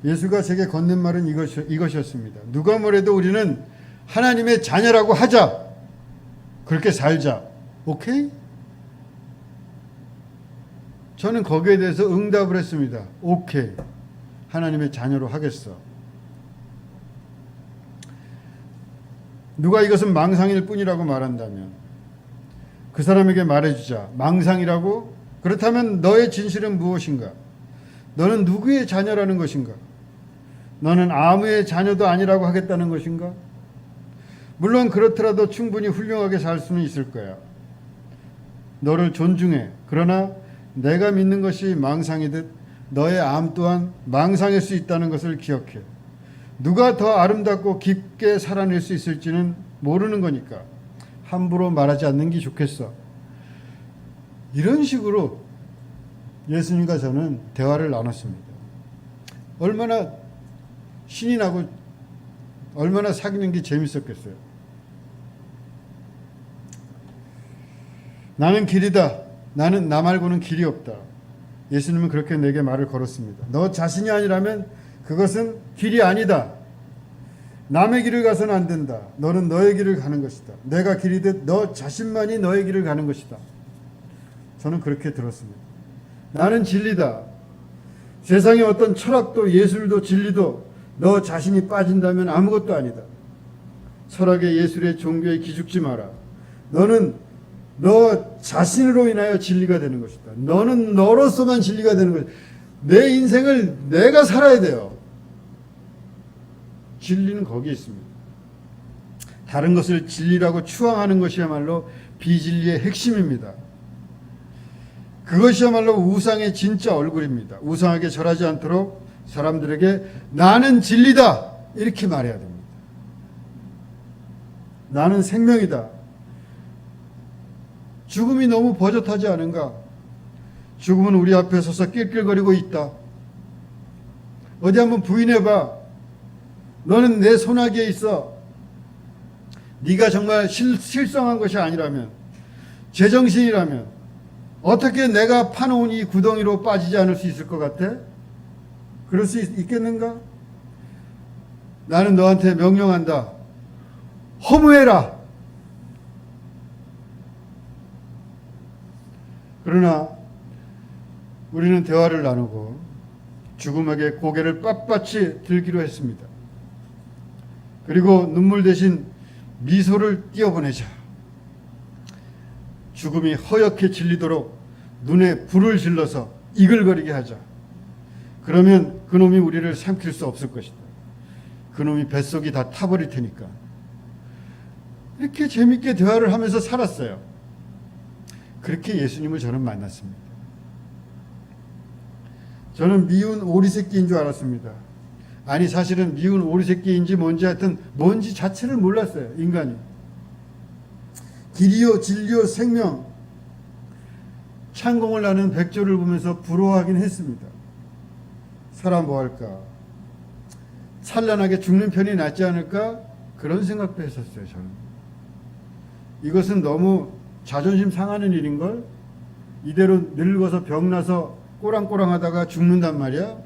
예수가 제게 건넨 말은 이것이었습니다. 누가 뭐래도 우리는 하나님의 자녀라고 하자. 그렇게 살자. 오케이? 저는 거기에 대해서 응답을 했습니다. 오케이. 하나님의 자녀로 하겠어. 누가 이것은 망상일 뿐이라고 말한다면 그 사람에게 말해주자. 망상이라고? 그렇다면 너의 진실은 무엇인가? 너는 누구의 자녀라는 것인가? 너는 아무의 자녀도 아니라고 하겠다는 것인가? 물론 그렇더라도 충분히 훌륭하게 살 수는 있을 거야. 너를 존중해. 그러나 내가 믿는 것이 망상이듯 너의 암 또한 망상일 수 있다는 것을 기억해. 누가 더 아름답고 깊게 살아낼 수 있을지는 모르는 거니까 함부로 말하지 않는 게 좋겠어. 이런 식으로 예수님과 저는 대화를 나눴습니다. 얼마나 신이 나고 얼마나 사귀는 게 재밌었겠어요. 나는 길이다. 나는 나 말고는 길이 없다. 예수님은 그렇게 내게 말을 걸었습니다. 너 자신이 아니라면 그것은 길이 아니다. 남의 길을 가서는 안 된다. 너는 너의 길을 가는 것이다. 내가 길이듯 너 자신만이 너의 길을 가는 것이다. 저는 그렇게 들었습니다. 나는 진리다. 세상의 어떤 철학도 예술도 진리도 너 자신이 빠진다면 아무것도 아니다. 철학의 예술의 종교에 기죽지 마라. 너는 너 자신으로 인하여 진리가 되는 것이다. 너는 너로서만 진리가 되는 것이다. 내 인생을 내가 살아야 돼요. 진리는 거기에 있습니다. 다른 것을 진리라고 추앙하는 것이야말로 비진리의 핵심입니다. 그것이야말로 우상의 진짜 얼굴입니다. 우상에게 절하지 않도록 사람들에게 나는 진리다 이렇게 말해야 됩니다. 나는 생명이다. 죽음이 너무 버젓하지 않은가? 죽음은 우리 앞에 서서 낄낄거리고 있다. 어디 한번 부인해봐. 너는 내 손아귀에 있어. 네가 정말 실성한 것이 아니라면, 제정신이라면 어떻게 내가 파놓은 이 구덩이로 빠지지 않을 수 있을 것 같아? 그럴 수 있겠는가? 나는 너한테 명령한다. 허무해라. 그러나 우리는 대화를 나누고 죽음에게 고개를 빳빳이 들기로 했습니다. 그리고 눈물 대신 미소를 띄어보내자. 죽음이 허옇게 질리도록 눈에 불을 질러서 이글거리게 하자. 그러면 그놈이 우리를 삼킬 수 없을 것이다. 그놈이 뱃속이 다 타버릴 테니까. 이렇게 재밌게 대화를 하면서 살았어요. 그렇게 예수님을 저는 만났습니다. 저는 미운 오리새끼인 줄 알았습니다. 아니 사실은 미운 오리새끼인지 뭔지 하여튼 뭔지 자체를 몰랐어요. 인간이. 길이요 진리요 생명. 창공을 나는 백조를 보면서 부러워하긴 했습니다. 사람 뭐할까? 찬란하게 죽는 편이 낫지 않을까? 그런 생각도 했었어요. 저는. 이것은 너무 자존심 상하는 일인걸? 이대로 늙어서 병나서 꼬랑꼬랑하다가 죽는단 말이야?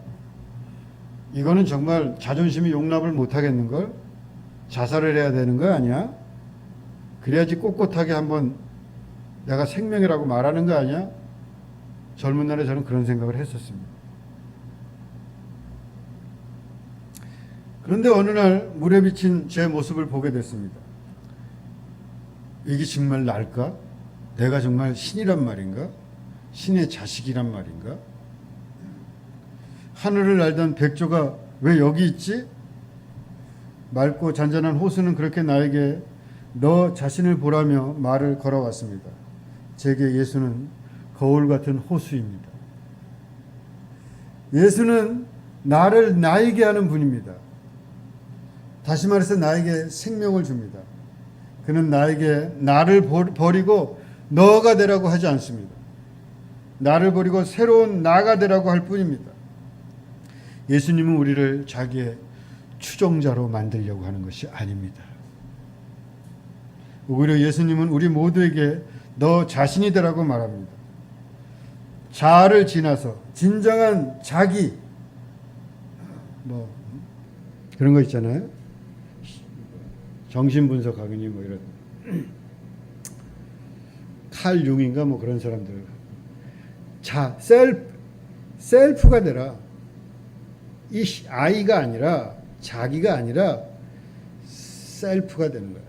이거는 정말 자존심이 용납을 못하겠는걸? 자살을 해야 되는 거 아니야? 그래야지 꼿꼿하게 한번 내가 생명이라고 말하는 거 아니야? 젊은 날에 저는 그런 생각을 했었습니다. 그런데 어느 날 물에 비친 제 모습을 보게 됐습니다. 이게 정말 날까? 내가 정말 신이란 말인가? 신의 자식이란 말인가? 하늘을 날던 백조가 왜 여기 있지? 맑고 잔잔한 호수는 그렇게 나에게 너 자신을 보라며 말을 걸어왔습니다. 제게 예수는 거울 같은 호수입니다. 예수는 나를 나에게 하는 분입니다. 다시 말해서 나에게 생명을 줍니다. 그는 나에게 나를 버리고 너가 되라고 하지 않습니다. 나를 버리고 새로운 나가 되라고 할 뿐입니다. 예수님은 우리를 자기의 추종자로 만들려고 하는 것이 아닙니다. 오히려 예수님은 우리 모두에게 너 자신이 되라고 말합니다. 자아를 지나서 진정한 자기, 뭐 그런 거 있잖아요. 정신분석학이니 뭐 이런 칼 융인가 뭐 그런 사람들. 셀프가 되라. 이 아이가 아니라 자기가 아니라 셀프가 되는 거예요.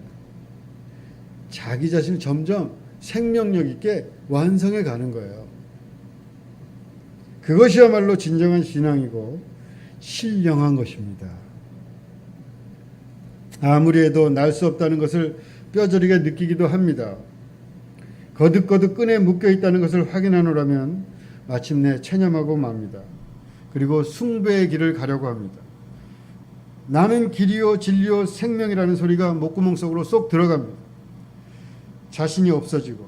자기 자신을 점점 생명력 있게 완성해 가는 거예요. 그것이야말로 진정한 신앙이고 신령한 것입니다. 아무리 해도 날 수 없다는 것을 뼈저리게 느끼기도 합니다. 거듭거듭 끈에 묶여 있다는 것을 확인하노라면 마침내 체념하고 맙니다. 그리고 숭배의 길을 가려고 합니다. 나는 길이요 진리요 생명이라는 소리가 목구멍 속으로 쏙 들어갑니다. 자신이 없어지고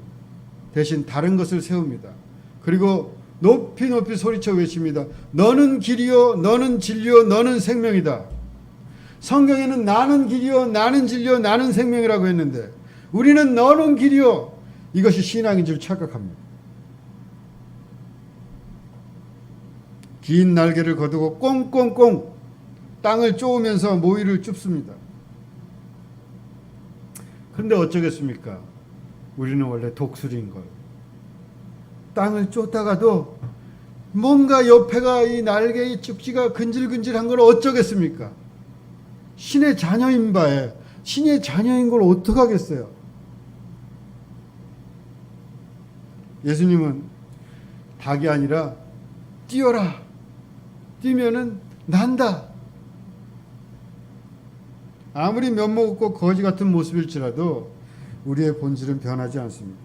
대신 다른 것을 세웁니다. 그리고 높이 높이 소리쳐 외칩니다. 너는 길이요 너는 진리요 너는 생명이다. 성경에는 나는 길이요 나는 진리요 나는 생명이라고 했는데 우리는 너는 길이요 이것이 신앙인 줄 착각합니다. 긴 날개를 거두고 꽁꽁꽁 땅을 쪼으면서 모이를 줍습니다. 그런데 어쩌겠습니까? 우리는 원래 독수리인걸. 땅을 쫓다가도 뭔가 옆에가 이 날개의 쭉지가 근질근질한 걸 어쩌겠습니까? 신의 자녀인 바에 신의 자녀인 걸 어떡하겠어요? 예수님은 닭이 아니라 뛰어라. 뛰면은 난다. 아무리 면목 없고 거지 같은 모습일지라도 우리의 본질은 변하지 않습니다.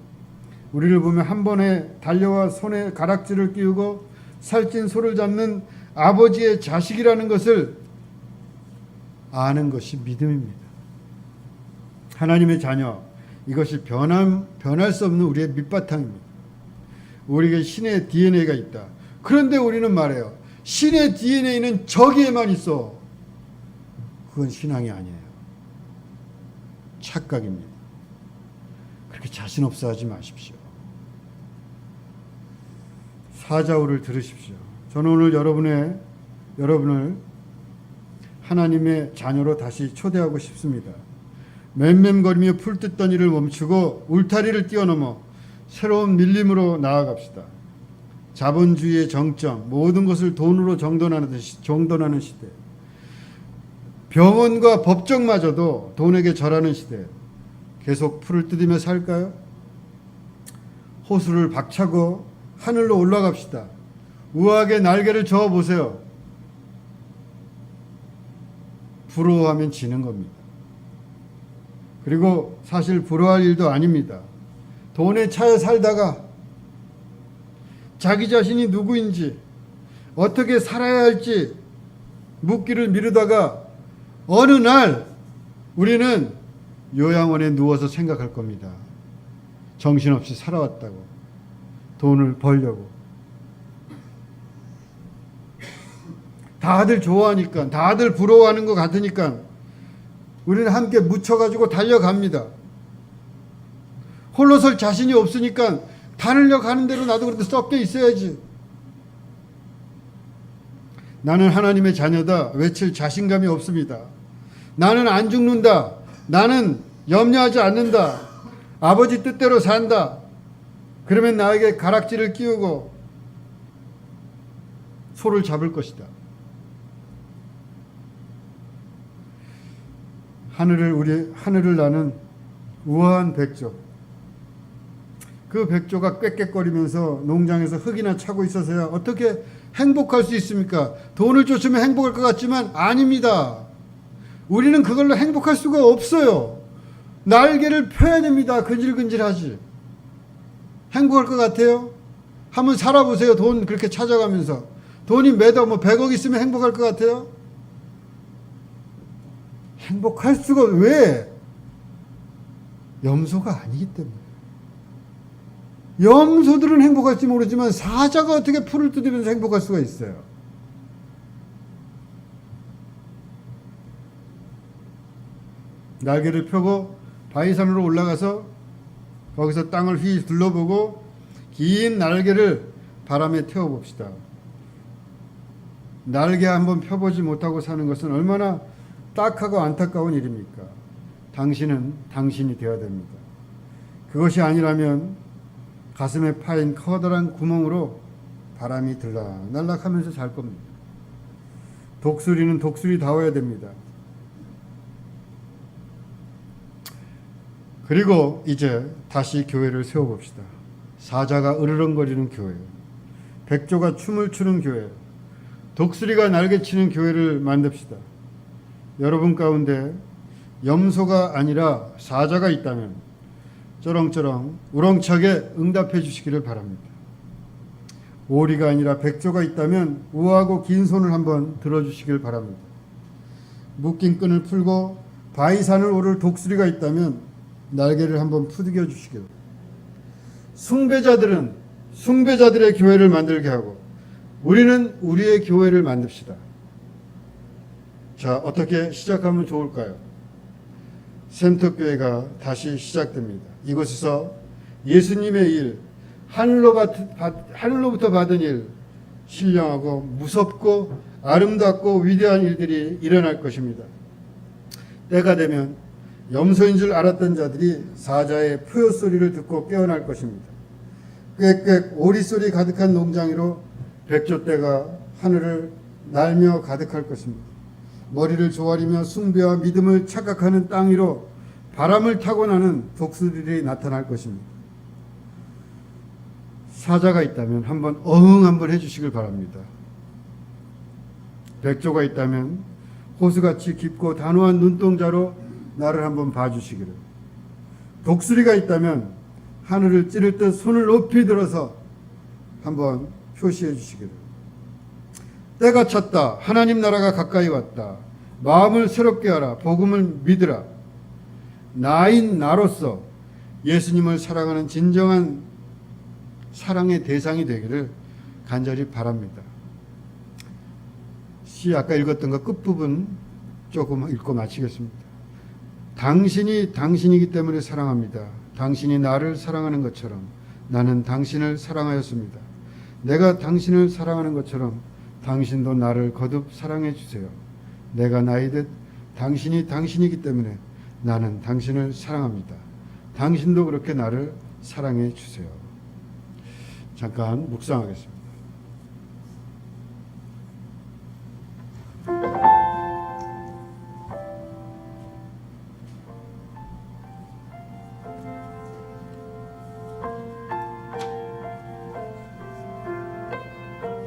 우리를 보면 한 번에 달려와 손에 가락지를 끼우고 살찐 소를 잡는 아버지의 자식이라는 것을 아는 것이 믿음입니다. 하나님의 자녀, 이것이 변할 수 없는 우리의 밑바탕입니다. 우리에게 신의 DNA가 있다. 그런데 우리는 말해요. 신의 DNA는 저기에만 있어. 그건 신앙이 아니에요. 착각입니다. 그렇게 자신 없어 하지 마십시오. 사자오를 들으십시오. 저는 오늘 여러분을 하나님의 자녀로 다시 초대하고 싶습니다. 맴맴거리며 풀 뜯던 일을 멈추고 울타리를 뛰어넘어 새로운 밀림으로 나아갑시다. 자본주의의 정점, 모든 것을 돈으로 정돈하는 시대. 병원과 법정마저도 돈에게 절하는 시대. 계속 풀을 뜯으며 살까요? 호수를 박차고 하늘로 올라갑시다. 우아하게 날개를 저어보세요. 부러워하면 지는 겁니다. 그리고 사실 부러워할 일도 아닙니다. 돈에 차여 살다가 자기 자신이 누구인지 어떻게 살아야 할지 묻기를 미루다가 어느 날 우리는 요양원에 누워서 생각할 겁니다. 정신없이 살아왔다고. 돈을 벌려고. 다들 좋아하니까, 다들 부러워하는 것 같으니까 우리는 함께 묻혀가지고 달려갑니다. 홀로 설 자신이 없으니까 달려 가는 대로 나도 그래도 섞여 있어야지. 나는 하나님의 자녀다 외칠 자신감이 없습니다. 나는 안 죽는다. 나는 염려하지 않는다. 아버지 뜻대로 산다. 그러면 나에게 가락지를 끼우고 소를 잡을 것이다. 하늘을 나는 우아한 백조. 그 백조가 꽥꽥거리면서 농장에서 흙이나 차고 있어서야 어떻게 행복할 수 있습니까? 돈을 쫓으면 행복할 것 같지만 아닙니다. 우리는 그걸로 행복할 수가 없어요. 날개를 펴야 됩니다. 근질근질하지. 행복할 것 같아요? 한번 살아보세요. 돈 그렇게 찾아가면서. 돈이 매달 100억 있으면 행복할 것 같아요? 행복할 수가 왜? 염소가 아니기 때문에. 염소들은 행복할지 모르지만 사자가 어떻게 풀을 뜯으면서 행복할 수가 있어요? 날개를 펴고 바위산으로 올라가서 거기서 땅을 휘 둘러보고 긴 날개를 바람에 태워봅시다. 날개 한번 펴보지 못하고 사는 것은 얼마나 딱하고 안타까운 일입니까? 당신은 당신이 되어야 됩니다. 그것이 아니라면 가슴에 파인 커다란 구멍으로 바람이 들락날락하면서 잘 겁니다. 독수리는 독수리다워야 됩니다. 그리고 이제 다시 교회를 세워봅시다. 사자가 으르렁거리는 교회, 백조가 춤을 추는 교회, 독수리가 날개치는 교회를 만듭시다. 여러분 가운데 염소가 아니라 사자가 있다면 쩌렁쩌렁 우렁차게 응답해 주시기를 바랍니다. 오리가 아니라 백조가 있다면 우아하고 긴 손을 한번 들어주시길 바랍니다. 묶인 끈을 풀고 바위산을 오를 독수리가 있다면 날개를 한번 푸드겨 주시길. 숭배자들은 숭배자들의 교회를 만들게 하고 우리는 우리의 교회를 만듭시다. 자, 어떻게 시작하면 좋을까요? 샘터교회가 다시 시작됩니다. 이곳에서 예수님의 일, 하늘로부터 받은 일, 신령하고 무섭고 아름답고 위대한 일들이 일어날 것입니다. 때가 되면 염소인 줄 알았던 자들이 사자의 푸효 소리를 듣고 깨어날 것입니다. 꽥꽥 오리소리 가득한 농장 위로 백조떼가 하늘을 날며 가득할 것입니다. 머리를 조아리며 숭배와 믿음을 착각하는 땅 위로 바람을 타고 나는 독수리들이 나타날 것입니다. 사자가 있다면 한번 한번 해주시길 바랍니다. 백조가 있다면 호수같이 깊고 단호한 눈동자로 나를 한번 봐주시기를. 독수리가 있다면 하늘을 찌를 듯 손을 높이 들어서 한번 표시해 주시기를. 때가 찼다. 하나님 나라가 가까이 왔다. 마음을 새롭게 하라. 복음을 믿으라. 나인 나로서 예수님을 사랑하는 진정한 사랑의 대상이 되기를 간절히 바랍니다. 시 아까 읽었던 거 끝부분 조금 읽고 마치겠습니다. 당신이 당신이기 때문에 사랑합니다. 당신이 나를 사랑하는 것처럼 나는 당신을 사랑하였습니다. 내가 당신을 사랑하는 것처럼 당신도 나를 거듭 사랑해 주세요. 내가 나이듯 당신이 당신이기 때문에 나는 당신을 사랑합니다. 당신도 그렇게 나를 사랑해 주세요. 잠깐 묵상하겠습니다.